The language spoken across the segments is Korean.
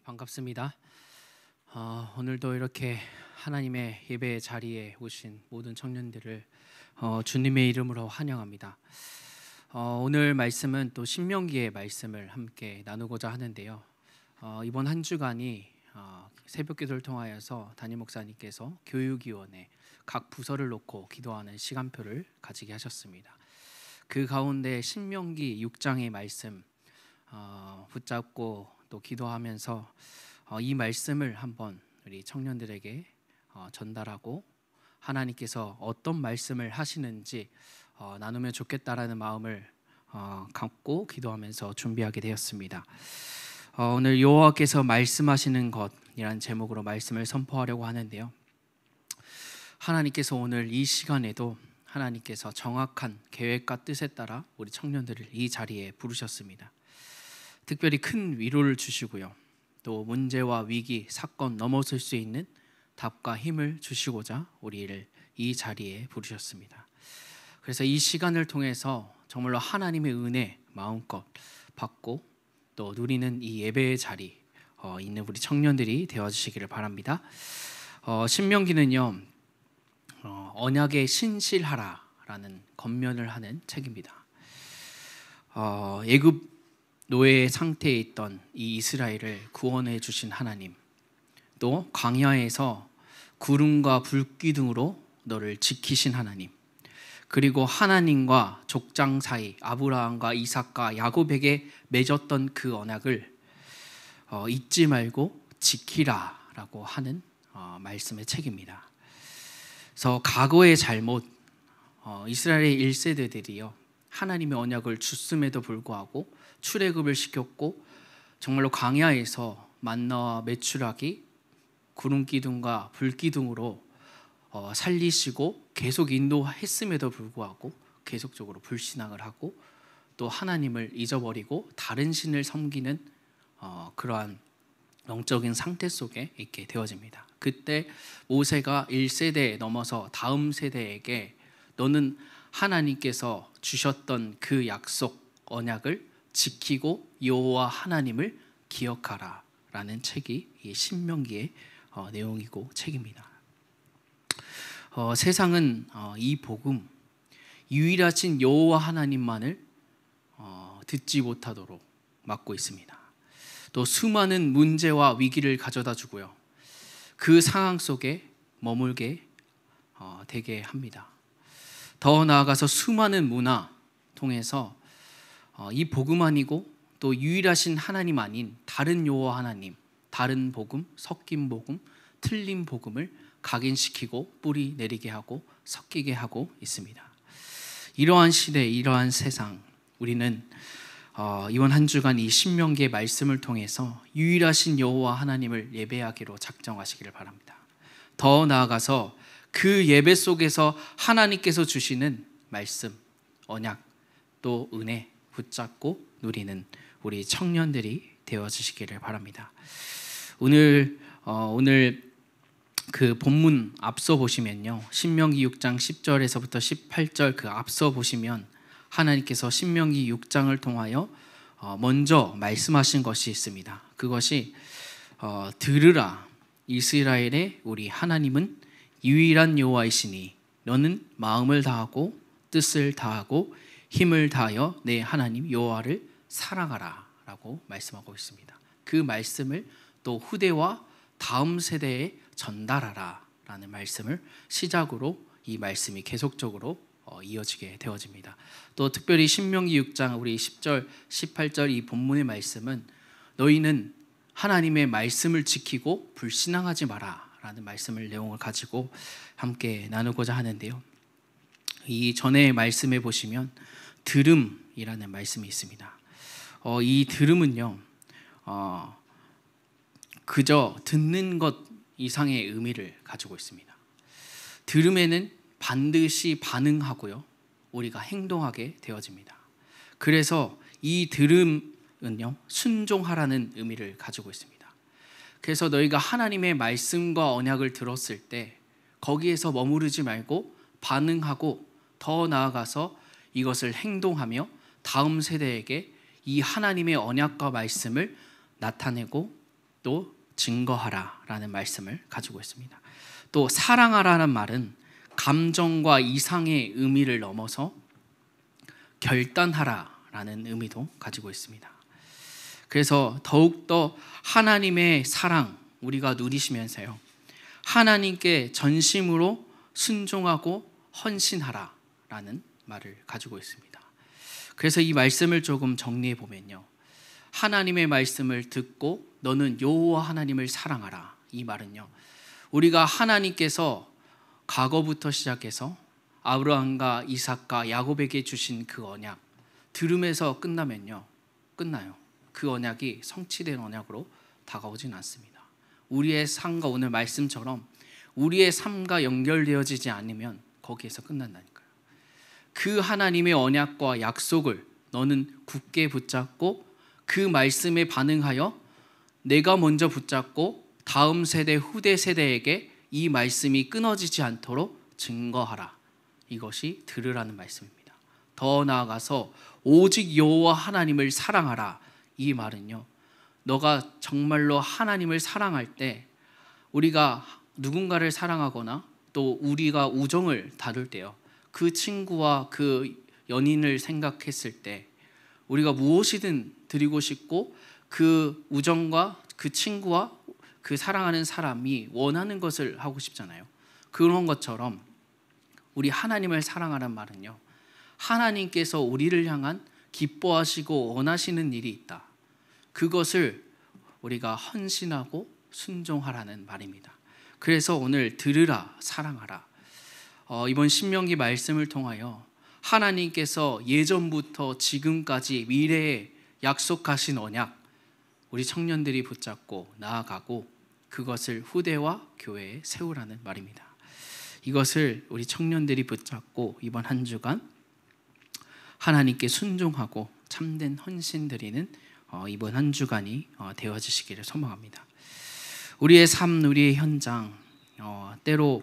반갑습니다. 오늘도 이렇게 하나님의 예배 자리에 오신 모든 청년들을 주님의 이름으로 환영합니다. 오늘 말씀은 또 신명기의 말씀을 함께 나누고자 하는데요. 이번 한 주간이 새벽 기도를 통하여서 담임 목사님께서 교육위원회 각 부서를 놓고 기도하는 시간표를 가지게 하셨습니다. 그 가운데 신명기 6장의 말씀 붙잡고 또 기도하면서 이 말씀을 한번 우리 청년들에게 전달하고 하나님께서 어떤 말씀을 하시는지 나누면 좋겠다라는 마음을 갖고 기도하면서 준비하게 되었습니다. 오늘 여호와께서 말씀하시는 것이라는 제목으로 말씀을 선포하려고 하는데요. 하나님께서 오늘 이 시간에도 하나님께서 정확한 계획과 뜻에 따라 우리 청년들을 이 자리에 부르셨습니다. 특별히 큰 위로를 주시고요, 또 문제와 위기, 사건 넘어설 수 있는 답과 힘을 주시고자 우리를 이 자리에 부르셨습니다. 그래서 이 시간을 통해서 정말로 하나님의 은혜 마음껏 받고 또 누리는 이 예배의 자리 있는 우리 청년들이 되어주시기를 바랍니다. 신명기는요, 언약에 신실하라라는 권면을 하는 책입니다. 애굽 노예 상태에 있던 이 이스라엘을 구원해 주신 하나님, 또 광야에서 구름과 불기둥으로 너를 지키신 하나님, 그리고 하나님과 족장 사이 아브라함과 이삭과 야곱에게 맺었던 그 언약을 잊지 말고 지키라라고 하는 말씀의 책입니다. 그래서 과거의 잘못, 이스라엘의 1세대들이요 하나님의 언약을 줬음에도 불구하고 출애굽을 시켰고 정말로 광야에서 만나와 메추라기 구름기둥과 불기둥으로 살리시고 계속 인도했음에도 불구하고 계속적으로 불신앙을 하고 또 하나님을 잊어버리고 다른 신을 섬기는 그러한 영적인 상태 속에 있게 되어집니다. 그때 모세가 1세대에 넘어서 다음 세대에게 너는 하나님께서 주셨던 그 약속 언약을 지키고 여호와 하나님을 기억하라 라는 책이 이 신명기의 내용이고 책입니다. 세상은 이 복음, 유일하신 여호와 하나님만을 듣지 못하도록 막고 있습니다. 또 수많은 문제와 위기를 가져다 주고요, 그 상황 속에 머물게 되게 합니다. 더 나아가서 수많은 문화 통해서 이 복음 아니고 또 유일하신 하나님 아닌 다른 여호와 하나님, 다른 복음, 섞인 복음, 틀린 복음을 각인시키고 뿌리 내리게 하고 섞이게 하고 있습니다. 이러한 시대, 이러한 세상, 우리는 이번 한 주간 이 신명기의 말씀을 통해서 유일하신 여호와 하나님을 예배하기로 작정하시기를 바랍니다. 더 나아가서 그 예배 속에서 하나님께서 주시는 말씀, 언약, 또 은혜 붙잡고 누리는 우리 청년들이 되어주시기를 바랍니다. 오늘 그 본문 앞서 보시면요, 신명기 6장 10절에서부터 18절 그 앞서 보시면 하나님께서 신명기 6장을 통하여 먼저 말씀하신 것이 있습니다. 그것이 들으라, 이스라엘의 우리 하나님은 유일한 여호와이시니 너는 마음을 다하고 뜻을 다하고 힘을 다하여 내 하나님 여호와를 사랑하라 라고 말씀하고 있습니다. 그 말씀을 또 후대와 다음 세대에 전달하라 라는 말씀을 시작으로 이 말씀이 계속적으로 이어지게 되어집니다. 또 특별히 신명기 6장 우리 10절 18절 이 본문의 말씀은 너희는 하나님의 말씀을 지키고 불신앙하지 마라 라는 말씀을 내용을 가지고 함께 나누고자 하는데요, 이 전에 말씀에 보시면 들음이라는 말씀이 있습니다. 이 들음은요 그저 듣는 것 이상의 의미를 가지고 있습니다. 들음에는 반드시 반응하고요, 우리가 행동하게 되어집니다. 그래서 이 들음은요 순종하라는 의미를 가지고 있습니다. 그래서 너희가 하나님의 말씀과 언약을 들었을 때 거기에서 머무르지 말고 반응하고 더 나아가서 이것을 행동하며 다음 세대에게 이 하나님의 언약과 말씀을 나타내고 또 증거하라라는 말씀을 가지고 있습니다. 또 사랑하라는 말은 감정과 이상의 의미를 넘어서 결단하라라는 의미도 가지고 있습니다. 그래서 더욱더 하나님의 사랑 우리가 누리시면서요, 하나님께 전심으로 순종하고 헌신하라라는 말을 가지고 있습니다. 그래서 이 말씀을 조금 정리해 보면요, 하나님의 말씀을 듣고 너는 여호와 하나님을 사랑하라, 이 말은요, 우리가 하나님께서 과거부터 시작해서 아브라함과 이삭과 야곱에게 주신 그 언약 들음에서 끝나면요, 끝나요. 그 언약이 성취된 언약으로 다가오진 않습니다. 우리의 삶과 오늘 말씀처럼 우리의 삶과 연결되어지지 않으면 거기에서 끝난다니까요. 그 하나님의 언약과 약속을 너는 굳게 붙잡고 그 말씀에 반응하여 내가 먼저 붙잡고 다음 세대 후대 세대에게 이 말씀이 끊어지지 않도록 증거하라. 이것이 들으라는 말씀입니다. 더 나아가서 오직 여호와 하나님을 사랑하라. 이 말은요, 너가 정말로 하나님을 사랑할 때, 우리가 누군가를 사랑하거나 또 우리가 우정을 다룰 때요, 그 친구와 그 연인을 생각했을 때 우리가 무엇이든 드리고 싶고 그 우정과 그 친구와 그 사랑하는 사람이 원하는 것을 하고 싶잖아요. 그런 것처럼 우리 하나님을 사랑하란 말은요, 하나님께서 우리를 향한 기뻐하시고 원하시는 일이 있다. 그것을 우리가 헌신하고 순종하라는 말입니다. 그래서 오늘 들으라, 사랑하라. 이번 신명기 말씀을 통하여 하나님께서 예전부터 지금까지 미래에 약속하신 언약, 우리 청년들이 붙잡고 나아가고 그것을 후대와 교회에 세우라는 말입니다. 이것을 우리 청년들이 붙잡고 이번 한 주간 하나님께 순종하고 참된 헌신 드리는 이번 한 주간이 되어주시기를 소망합니다. 우리의 삶, 우리의 현장, 때로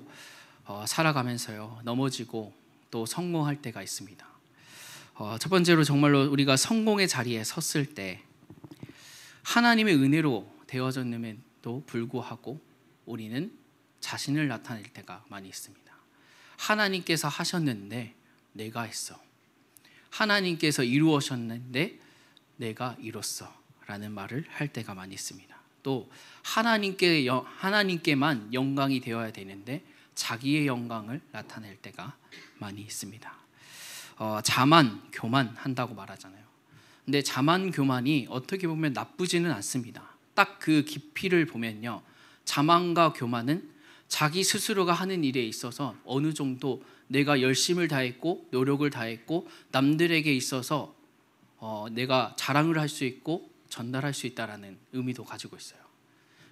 살아가면서요, 넘어지고 또 성공할 때가 있습니다. 첫 번째로 정말로 우리가 성공의 자리에 섰을 때 하나님의 은혜로 되어졌음에도 불구하고 우리는 자신을 나타낼 때가 많이 있습니다. 하나님께서 하셨는데 내가 했어. 하나님께서 이루어셨는데 내가 이뤘어 라는 말을 할 때가 많이 있습니다. 또 하나님께만 영광이 되어야 되는데 자기의 영광을 나타낼 때가 많이 있습니다. 자만, 교만 한다고 말하잖아요. 근데 자만, 교만이 어떻게 보면 나쁘지는 않습니다. 딱 그 깊이를 보면요, 자만과 교만은 자기 스스로가 하는 일에 있어서 어느 정도 내가 열심을 다했고 노력을 다했고 남들에게 있어서 내가 자랑을 할 수 있고 전달할 수 있다라는 의미도 가지고 있어요.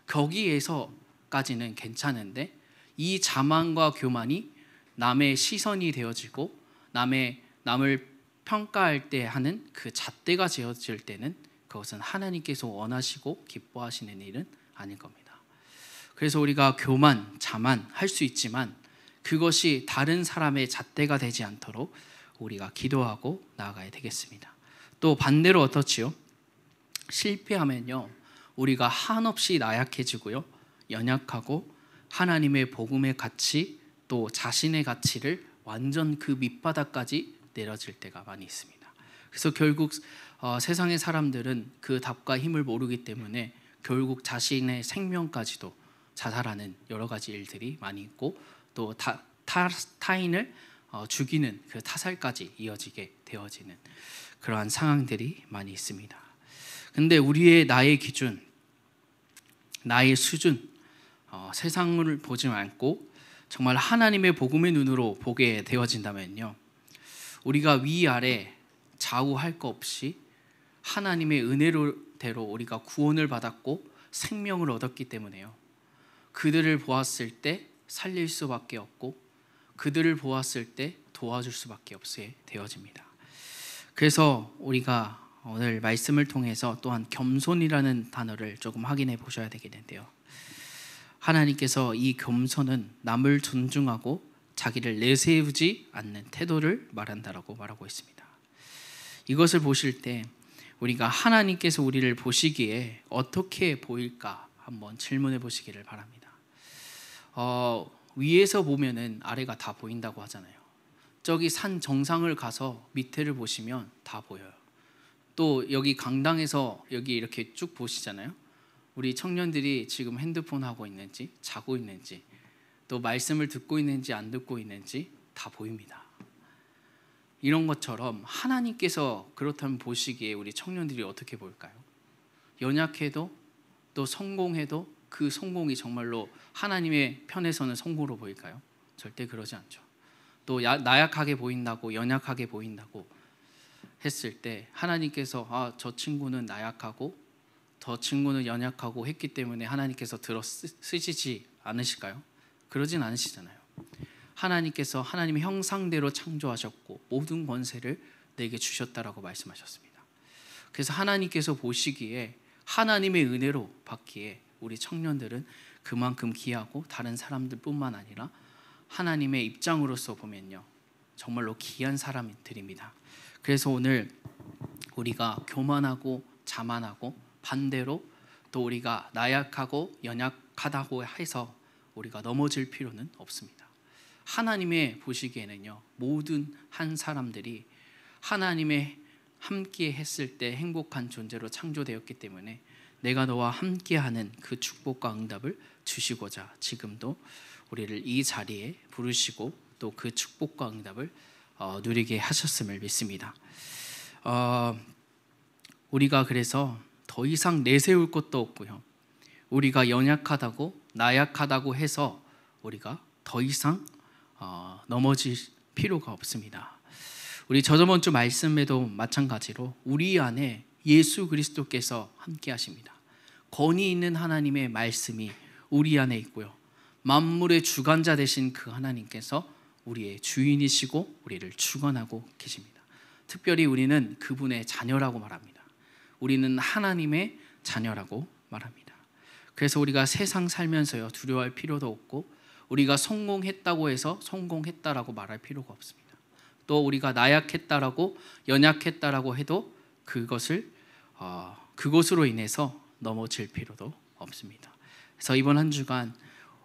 거기에서까지는 괜찮은데 이 자만과 교만이 남의 시선이 되어지고 남을 평가할 때 하는 그 잣대가 되어질 때는 그것은 하나님께서 원하시고 기뻐하시는 일은 아닐 겁니다. 그래서 우리가 교만, 자만 할 수 있지만 그것이 다른 사람의 잣대가 되지 않도록 우리가 기도하고 나아가야 되겠습니다. 또 반대로 어떻지요? 실패하면요, 우리가 한없이 나약해지고요, 연약하고 하나님의 복음의 가치 또 자신의 가치를 완전 그 밑바닥까지 내려질 때가 많이 있습니다. 그래서 결국 세상의 사람들은 그 답과 힘을 모르기 때문에 결국 자신의 생명까지도 자살하는 여러 가지 일들이 많이 있고 또 타인을 죽이는 그 타살까지 이어지게 되어지는 그러한 상황들이 많이 있습니다. 근데 나의 기준, 나의 수준, 세상을 보지 않고 정말 하나님의 복음의 눈으로 보게 되어진다면요, 우리가 위아래 좌우할 거 없이 하나님의 은혜로대로 우리가 구원을 받았고 생명을 얻었기 때문에요, 그들을 보았을 때 살릴 수밖에 없고 그들을 보았을 때 도와줄 수밖에 없게 되어집니다. 그래서 우리가 오늘 말씀을 통해서 또한 겸손이라는 단어를 조금 확인해 보셔야 되겠는데요, 하나님께서 이 겸손은 남을 존중하고 자기를 내세우지 않는 태도를 말한다라고 말하고 있습니다. 이것을 보실 때 우리가 하나님께서 우리를 보시기에 어떻게 보일까 한번 질문해 보시기를 바랍니다. 위에서 보면은 아래가 다 보인다고 하잖아요. 저기 산 정상을 가서 밑에를 보시면 다 보여요. 또 여기 강당에서 여기 이렇게 쭉 보시잖아요. 우리 청년들이 지금 핸드폰 하고 있는지 자고 있는지 또 말씀을 듣고 있는지 안 듣고 있는지 다 보입니다. 이런 것처럼 하나님께서 그렇다면 보시기에 우리 청년들이 어떻게 볼까요? 연약해도 또 성공해도 그 성공이 정말로 하나님의 편에서는 성공으로 보일까요? 절대 그러지 않죠. 또 나약하게 보인다고 연약하게 보인다고 했을 때 하나님께서 저 친구는 나약하고 저 친구는 연약하고 했기 때문에 하나님께서 들어 쓰시지 않으실까요? 그러진 않으시잖아요. 하나님께서 하나님의 형상대로 창조하셨고 모든 권세를 내게 주셨다라고 말씀하셨습니다. 그래서 하나님께서 보시기에 하나님의 은혜로 받기에 우리 청년들은 그만큼 귀하고 다른 사람들뿐만 아니라 하나님의 입장으로서 보면요 정말로 귀한 사람들입니다. 그래서 오늘 우리가 교만하고 자만하고 반대로 또 우리가 나약하고 연약하다고 해서 우리가 넘어질 필요는 없습니다. 하나님의 보시기에는요 모든 한 사람들이 하나님의 함께 했을 때 행복한 존재로 창조되었기 때문에 내가 너와 함께하는 그 축복과 응답을 주시고자 지금도 우리를 이 자리에 부르시고 또 그 축복과 응답을 누리게 하셨음을 믿습니다. 우리가 그래서 더 이상 내세울 것도 없고요. 우리가 연약하다고 나약하다고 해서 우리가 더 이상 넘어질 필요가 없습니다. 우리 저번 주 말씀에도 마찬가지로 우리 안에 예수 그리스도께서 함께 하십니다. 권위 있는 하나님의 말씀이 우리 안에 있고요. 만물의 주관자 되신 그 하나님께서 우리의 주인이시고 우리를 주관하고 계십니다. 특별히 우리는 그분의 자녀라고 말합니다. 우리는 하나님의 자녀라고 말합니다. 그래서 우리가 세상 살면서요 두려워할 필요도 없고 우리가 성공했다고 해서 성공했다라고 말할 필요가 없습니다. 또 우리가 나약했다라고 연약했다라고 해도 그것으로 인해서 넘어질 필요도 없습니다. 그래서 이번 한 주간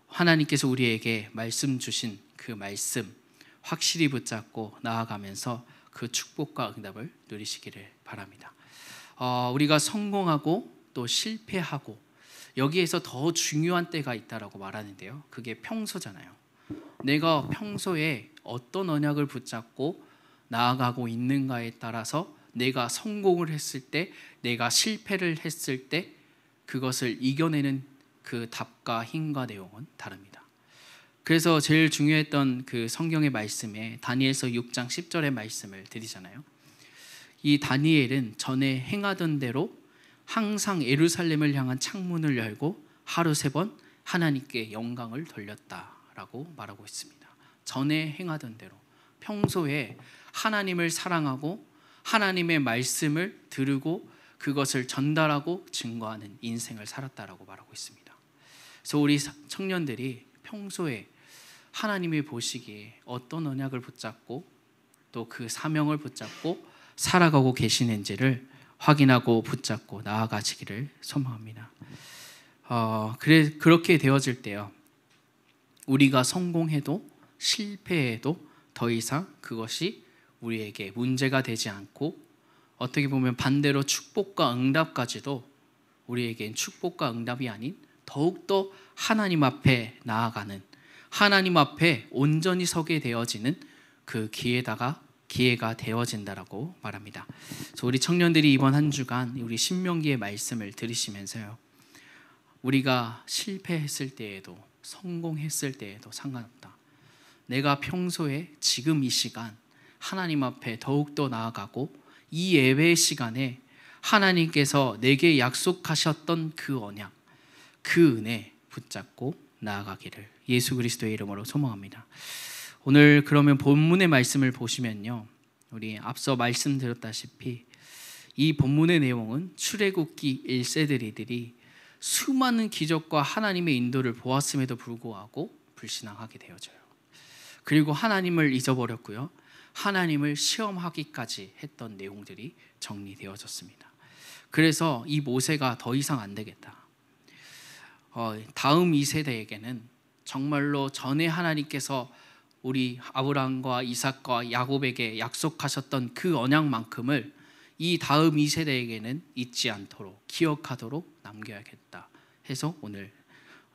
하나님께서 우리에게 말씀 주신 그 말씀 확실히 붙잡고 나아가면서 그 축복과 응답을 누리시기를 바랍니다. 우리가 성공하고 또 실패하고 여기에서 더 중요한 때가 있다라고 말하는데요. 그게 평소잖아요. 내가 평소에 어떤 언약을 붙잡고 나아가고 있는가에 따라서 내가 성공을 했을 때, 내가 실패를 했을 때 그것을 이겨내는 그 답과 힘과 내용은 다릅니다. 그래서 제일 중요했던 그 성경의 말씀에 다니엘서 6장 10절의 말씀을 드리잖아요. 이 다니엘은 전에 행하던 대로 항상 예루살렘을 향한 창문을 열고 하루 3번 하나님께 영광을 돌렸다라고 말하고 있습니다. 전에 행하던 대로 평소에 하나님을 사랑하고 하나님의 말씀을 들으고 그것을 전달하고 증거하는 인생을 살았다라고 말하고 있습니다. 그래서 우리 청년들이 평소에 하나님이 보시기에 어떤 언약을 붙잡고 또 그 사명을 붙잡고 살아가고 계시는지를 확인하고 붙잡고 나아가시기를 소망합니다. 그렇게 되어질 때요 우리가 성공해도 실패해도 더 이상 그것이 우리에게 문제가 되지 않고 어떻게 보면 반대로 축복과 응답까지도 우리에겐 축복과 응답이 아닌 더욱더 하나님 앞에 나아가는 하나님 앞에 온전히 서게 되어지는 그 기회가 되어진다라고 말합니다. 그래서 우리 청년들이 이번 한 주간 우리 신명기의 말씀을 들으시면서요 우리가 실패했을 때에도 성공했을 때에도 상관없다. 내가 평소에 지금 이 시간 하나님 앞에 더욱더 나아가고 이 예배의 시간에 하나님께서 내게 약속하셨던 그 언약, 그 은혜 붙잡고 나아가기를 예수 그리스도의 이름으로 소망합니다. 오늘 그러면 본문의 말씀을 보시면요 우리 앞서 말씀드렸다시피 이 본문의 내용은 출애굽기 1세대들이 수많은 기적과 하나님의 인도를 보았음에도 불구하고 불신앙하게 되어져요. 그리고 하나님을 잊어버렸고요 하나님을 시험하기까지 했던 내용들이 정리되어졌습니다. 그래서 이 모세가 더 이상 안 되겠다. 다음 2세대에게는 정말로 전에 하나님께서 우리 아브라함과 이삭과 야곱에게 약속하셨던 그 언약만큼을 이 다음 2세대에게는 잊지 않도록 기억하도록 남겨야겠다 해서 오늘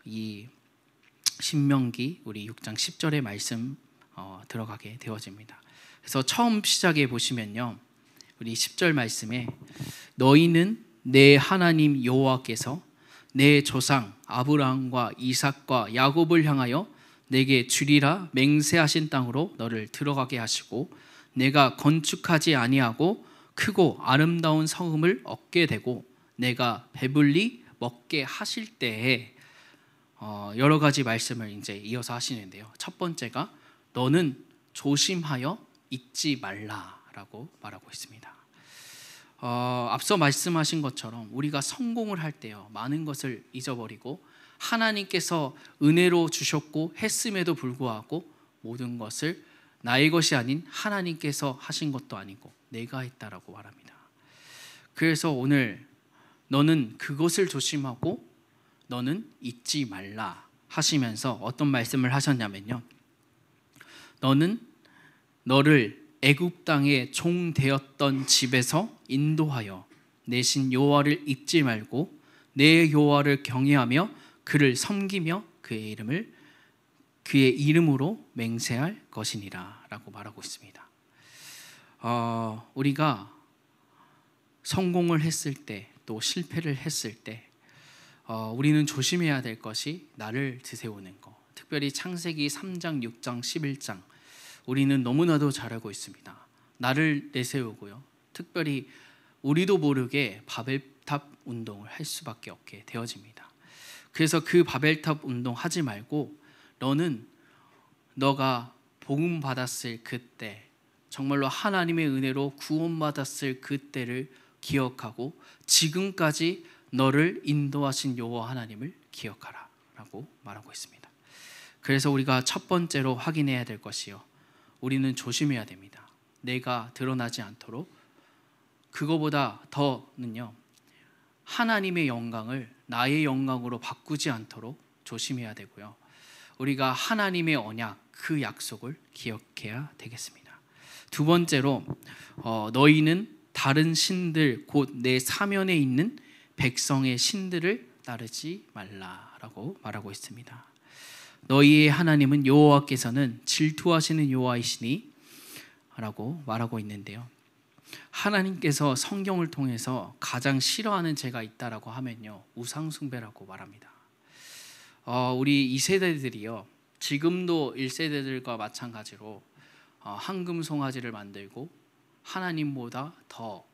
이 신명기 우리 6장 10절의 말씀 들어가게 되어집니다. 그래서 처음 시작해 보시면요, 우리 10절 말씀에 너희는 내 하나님 여호와께서 내 조상 아브라함과 이삭과 야곱을 향하여 내게 주리라 맹세하신 땅으로 너를 들어가게 하시고 내가 건축하지 아니하고 크고 아름다운 성읍을 얻게 되고 내가 배불리 먹게 하실 때에 여러 가지 말씀을 이제 이어서 하시는데요. 첫 번째가 너는 조심하여 잊지 말라라고 말하고 있습니다. 앞서 말씀하신 것처럼 우리가 성공을 할 때요, 많은 것을 잊어버리고 하나님께서 은혜로 주셨고 했음에도 불구하고 모든 것을 나의 것이 아닌 하나님께서 하신 것도 아니고 내가 했다라고 말합니다. 그래서 오늘 너는 그것을 조심하고 너는 잊지 말라 하시면서 어떤 말씀을 하셨냐면요, 너는 너를 애굽 땅의 종 되었던 집에서 인도하여 내 신 여호와를 잊지 말고 내 여호와를 경외하며 그를 섬기며 그의 이름으로 맹세할 것이니라 라고 말하고 있습니다. 우리가 성공을 했을 때 또 실패를 했을 때 우리는 조심해야 될 것이 나를 드세우는 것. 특별히 창세기 3장, 6장, 11장 우리는 너무나도 잘 알고 있습니다. 나를 내세우고요, 특별히 우리도 모르게 바벨탑 운동을 할 수밖에 없게 되어집니다. 그래서 그 바벨탑 운동 하지 말고 너가 복음 받았을 그때, 정말로 하나님의 은혜로 구원받았을 그때를 기억하고 지금까지 너를 인도하신 여호와 하나님을 기억하라 라고 말하고 있습니다. 그래서 우리가 첫 번째로 확인해야 될 것이요, 우리는 조심해야 됩니다. 내가 드러나지 않도록, 그거보다 더는요, 하나님의 영광을 나의 영광으로 바꾸지 않도록 조심해야 되고요, 우리가 하나님의 언약, 그 약속을 기억해야 되겠습니다. 두 번째로 너희는 다른 신들 곧 내 사면에 있는 백성의 신들을 따르지 말라라고 말하고 있습니다. 너희의 하나님은 여호와께서는 질투하시는 여호와이시니 라고 말하고 있는데요, 하나님께서 성경을 통해서 가장 싫어하는 죄가 있다라고 하면요, 우상숭배라고 말합니다. 우리 2세대들이요, 지금도 1세대들과 마찬가지로 황금 송아지를 만들고 하나님보다 더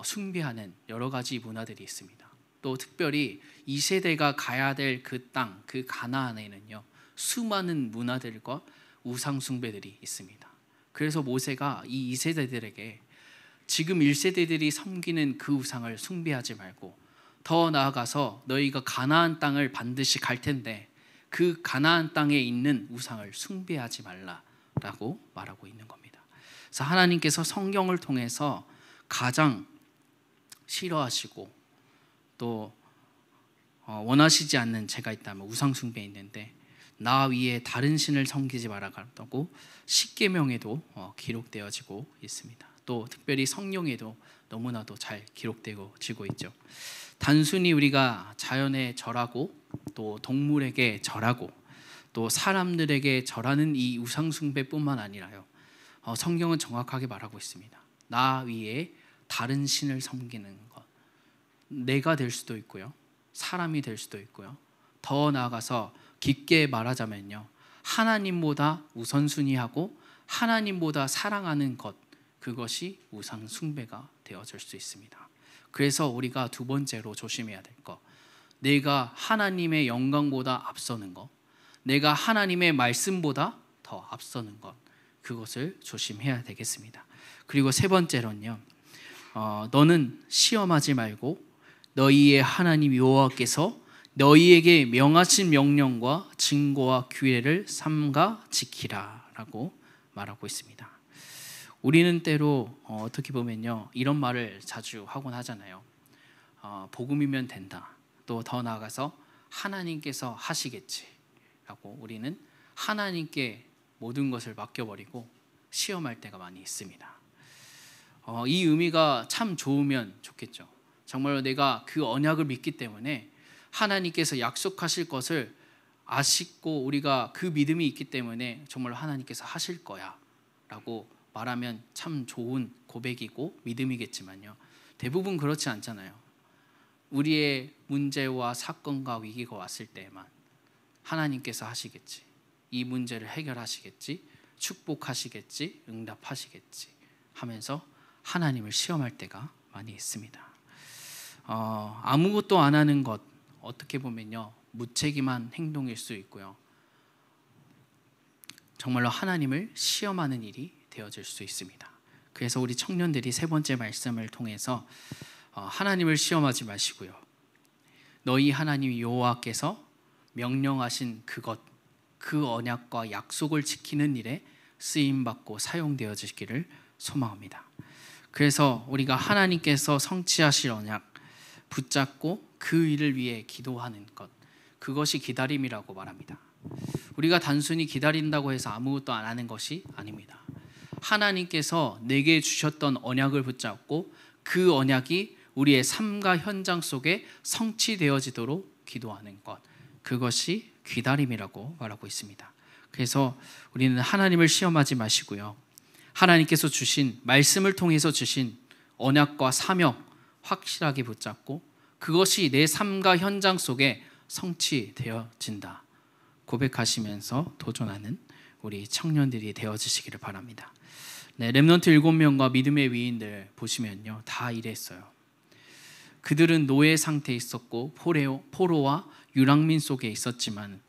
숭배하는 여러 가지 문화들이 있습니다. 또 특별히 2세대가 가야 될 그 땅, 그 가나안에는요, 수많은 문화들과 우상 숭배들이 있습니다. 그래서 모세가 이 2세대들에게 지금 1세대들이 섬기는 그 우상을 숭배하지 말고 더 나아가서 너희가 가나안 땅을 반드시 갈 텐데 그 가나안 땅에 있는 우상을 숭배하지 말라라고 말하고 있는 겁니다. 그래서 하나님께서 성경을 통해서 가장 싫어하시고 또 원하시지 않는 죄가 있다면 우상 숭배에 있는데, 나 위에 다른 신을 섬기지 말라고 십계명에도 기록되어지고 있습니다. 또 특별히 성경에도 너무나도 잘 기록되어지고 있죠. 단순히 우리가 자연에 절하고 또 동물에게 절하고 또 사람들에게 절하는 이 우상 숭배뿐만 아니라요, 성경은 정확하게 말하고 있습니다. 나 위에 다른 신을 섬기는 것, 내가 될 수도 있고요, 사람이 될 수도 있고요, 더 나아가서 깊게 말하자면요, 하나님보다 우선순위하고 하나님보다 사랑하는 것, 그것이 우상 숭배가 되어질 수 있습니다. 그래서 우리가 두 번째로 조심해야 될 것, 내가 하나님의 영광보다 앞서는 것, 내가 하나님의 말씀보다 더 앞서는 것, 그것을 조심해야 되겠습니다. 그리고 세 번째로는요, 너는 시험하지 말고 너희의 하나님 여호와께서 너희에게 명하신 명령과 증거와 규례를 삼가 지키라 라고 말하고 있습니다. 우리는 때로 어떻게 보면요, 이런 말을 자주 하곤 하잖아요. 복음이면 된다. 또 더 나아가서 하나님께서 하시겠지라고 우리는 하나님께 모든 것을 맡겨버리고 시험할 때가 많이 있습니다. 이 의미가 참 좋으면 좋겠죠. 정말로 내가 그 언약을 믿기 때문에 하나님께서 약속하실 것을 아시고 우리가 그 믿음이 있기 때문에 정말로 하나님께서 하실 거야 라고 말하면 참 좋은 고백이고 믿음이겠지만요, 대부분 그렇지 않잖아요. 우리의 문제와 사건과 위기가 왔을 때에만 하나님께서 하시겠지, 이 문제를 해결하시겠지, 축복하시겠지, 응답하시겠지 하면서 하나님을 시험할 때가 많이 있습니다. 아무것도 안 하는 것, 어떻게 보면요 무책임한 행동일 수 있고요, 정말로 하나님을 시험하는 일이 되어질 수 있습니다. 그래서 우리 청년들이 세 번째 말씀을 통해서 하나님을 시험하지 마시고요, 너희 하나님 여호와께서 명령하신 그것, 그 언약과 약속을 지키는 일에 쓰임받고 사용되어지기를 소망합니다. 그래서 우리가 하나님께서 성취하실 언약 붙잡고 그 일을 위해 기도하는 것, 그것이 기다림이라고 말합니다. 우리가 단순히 기다린다고 해서 아무것도 안 하는 것이 아닙니다. 하나님께서 내게 주셨던 언약을 붙잡고 그 언약이 우리의 삶과 현장 속에 성취되어지도록 기도하는 것, 그것이 기다림이라고 말하고 있습니다. 그래서 우리는 하나님을 시험하지 마시고요, 하나님께서 주신 말씀을 통해서 주신 언약과 사명 확실하게 붙잡고 그것이 내 삶과 현장 속에 성취되어진다 고백하시면서 도전하는 우리 청년들이 되어주시기를 바랍니다. 네, 렘넌트 7명과 믿음의 위인들 보시면요, 다 이랬어요. 그들은 노예 상태에 있었고 포로와 유랑민 속에 있었지만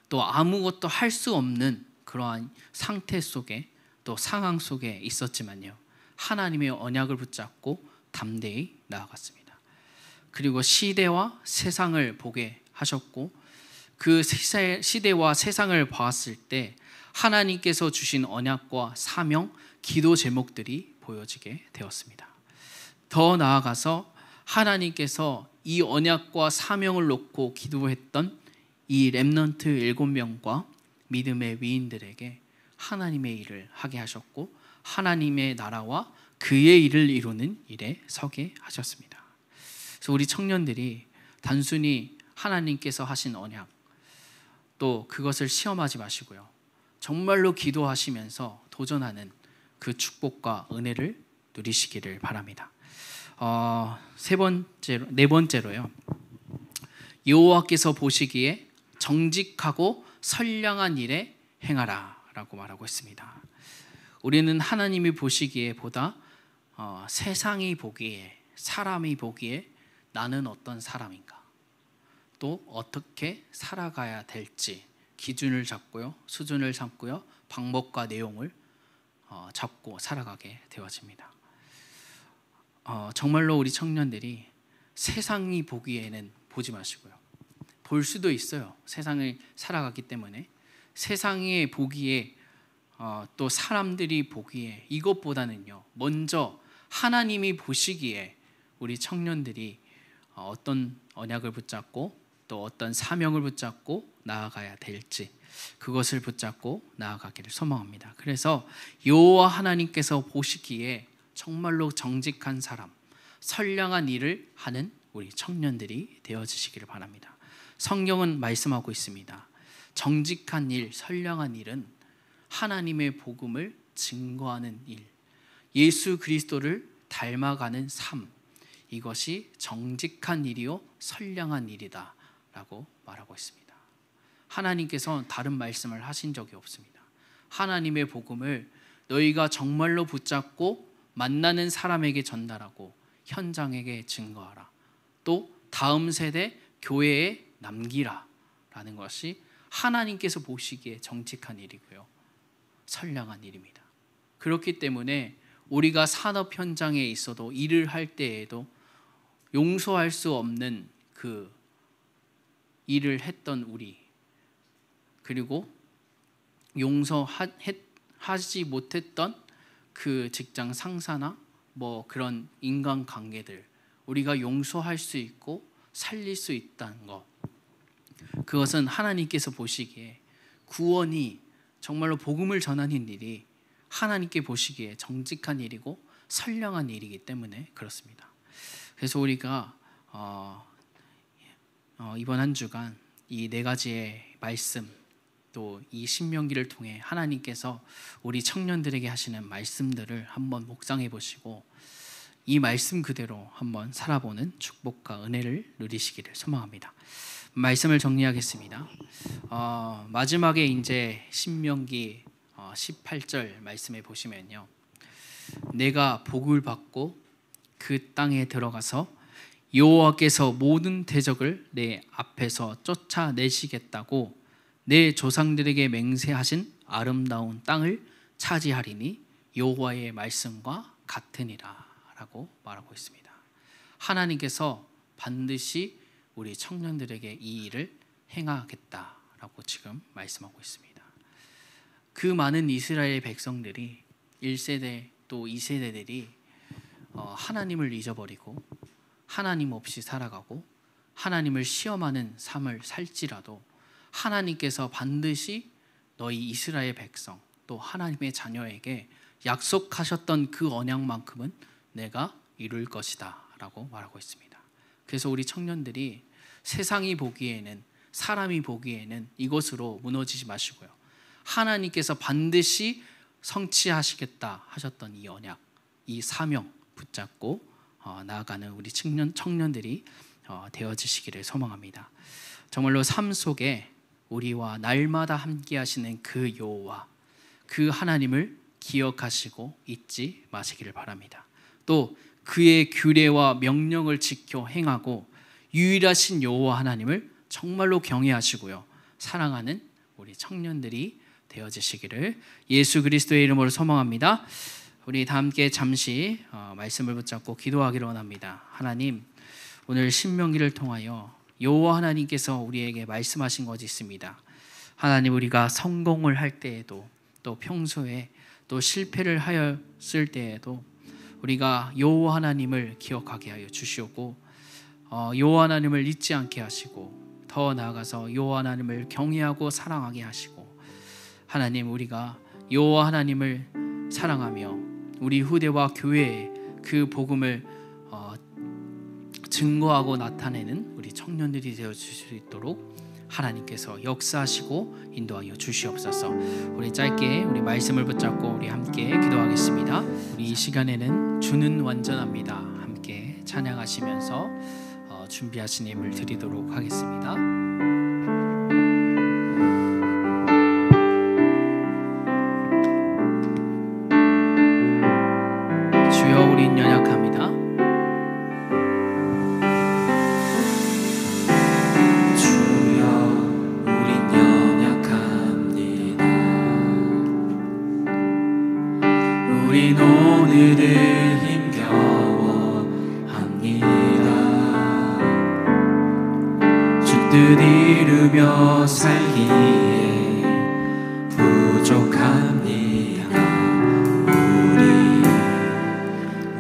또 아무것도 할 수 없는 그러한 상태 속에, 또 상황 속에 있었지만요, 하나님의 언약을 붙잡고 담대히 나아갔습니다. 그리고 시대와 세상을 보게 하셨고 그 시대와 세상을 봤을 때 하나님께서 주신 언약과 사명, 기도 제목들이 보여지게 되었습니다. 더 나아가서 하나님께서 이 언약과 사명을 놓고 기도했던 이 렘넌트 7명과 믿음의 위인들에게 하나님의 일을 하게 하셨고 하나님의 나라와 그의 일을 이루는 일에 서게 하셨습니다. 그래서 우리 청년들이 단순히 하나님께서 하신 언약, 또 그것을 시험하지 마시고요, 정말로 기도하시면서 도전하는 그 축복과 은혜를 누리시기를 바랍니다. 네 번째로요, 여호와께서 보시기에 정직하고 선량한 일에 행하라 라고 말하고 있습니다. 우리는 하나님이 보시기에 보다 세상이 보기에, 사람이 보기에 나는 어떤 사람인가, 또 어떻게 살아가야 될지 기준을 잡고요, 수준을 삼고요, 방법과 내용을 잡고 살아가게 되어집니다. 정말로 우리 청년들이 세상이 보기에는 보지 마시고요, 볼 수도 있어요. 세상을 살아가기 때문에 세상이 보기에 또 사람들이 보기에 이것보다는요, 먼저 하나님이 보시기에 우리 청년들이 어떤 언약을 붙잡고 또 어떤 사명을 붙잡고 나아가야 될지 그것을 붙잡고 나아가기를 소망합니다. 그래서 여호와 하나님께서 보시기에 정말로 정직한 사람, 선량한 일을 하는 우리 청년들이 되어주시기를 바랍니다. 성경은 말씀하고 있습니다. 정직한 일, 선량한 일은 하나님의 복음을 증거하는 일, 예수 그리스도를 닮아가는 삶, 이것이 정직한 일이요 선량한 일이다 라고 말하고 있습니다. 하나님께서는 다른 말씀을 하신 적이 없습니다. 하나님의 복음을 너희가 정말로 붙잡고 만나는 사람에게 전달하고 현장에게 증거하라, 또 다음 세대 교회에 남기라 라는 것이 하나님께서 보시기에 정직한 일이고요 선량한 일입니다. 그렇기 때문에 우리가 산업 현장에 있어도 일을 할 때에도 용서할 수 없는 그 일을 했던 우리, 그리고 용서하지 못했던 그 직장 상사나 뭐 그런 인간관계들, 우리가 용서할 수 있고 살릴 수 있다는 것, 그것은 하나님께서 보시기에 구원이 정말로 복음을 전하는 일이 하나님께 보시기에 정직한 일이고 선량한 일이기 때문에 그렇습니다. 그래서 우리가 이번 한 주간 이 네 가지의 말씀, 또 이 신명기를 통해 하나님께서 우리 청년들에게 하시는 말씀들을 한번 묵상해 보시고 이 말씀 그대로 한번 살아보는 축복과 은혜를 누리시기를 소망합니다. 말씀을 정리하겠습니다. 마지막에 이제 신명기 18절 말씀에 보시면요, 내가 복을 받고 그 땅에 들어가서 여호와께서 모든 대적을 내 앞에서 쫓아내시겠다고 내 조상들에게 맹세하신 아름다운 땅을 차지하리니 여호와의 말씀과 같으니라 라고 말하고 있습니다. 하나님께서 반드시 우리 청년들에게 이 일을 행하겠다라고 지금 말씀하고 있습니다. 그 많은 이스라엘 백성들이 1세대 또 2세대들이 하나님을 잊어버리고 하나님 없이 살아가고 하나님을 시험하는 삶을 살지라도 하나님께서 반드시 너희 이스라엘 백성 또 하나님의 자녀에게 약속하셨던 그 언약만큼은 내가 이룰 것이다 라고 말하고 있습니다. 그래서 우리 청년들이 세상이 보기에는, 사람이 보기에는 이것으로 무너지지 마시고요, 하나님께서 반드시 성취하시겠다 하셨던 이 언약, 이 사명 붙잡고 나아가는 우리 청년들이 되어지시기를 소망합니다. 정말로 삶 속에 우리와 날마다 함께 하시는 그 여호와, 그 하나님을 기억하시고 잊지 마시기를 바랍니다. 또 그의 규례와 명령을 지켜 행하고 유일하신 여호와 하나님을 정말로 경외하시고요, 사랑하는 우리 청년들이 되어지시기를 예수 그리스도의 이름으로 소망합니다. 우리 다 함께 잠시 말씀을 붙잡고 기도하기를 원합니다. 하나님, 오늘 신명기를 통하여 여호와 하나님께서 우리에게 말씀하신 것이 있습니다. 하나님, 우리가 성공을 할 때에도 또 평소에 또 실패를 하였을 때에도 우리가 여호와 하나님을 기억하게 하여 주시옵고 여호와 하나님을 잊지 않게 하시고 더 나아가서 여호와 하나님을 경외하고 사랑하게 하시고, 하나님, 우리가 여호와 하나님을 사랑하며 우리 후대와 교회에 그 복음을 증거하고 나타내는 우리 청년들이 되어줄 수 있도록 하나님께서 역사하시고 인도하여 주시옵소서. 우리 짧게 우리 말씀을 붙잡고 우리 함께 기도하겠습니다. 우리 이 시간에는 주는 완전합니다. 함께 찬양하시면서 준비하신 예물 드리도록 하겠습니다. 주여, 우린 연약합니다. 우린 오늘을 힘겨워합니다. 주 뜻 이루며 살기에 부족합니다.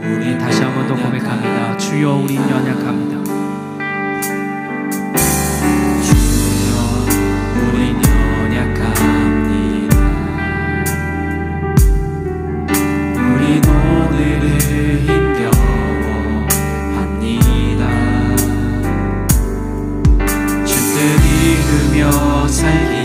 우리 다시 한 번 더 고백합니다. 주여, 우린 연약합니다. 주여, 우린 연약합니다. 우린 오늘을 힘겨워합니다. 주 뜻 이루며 살기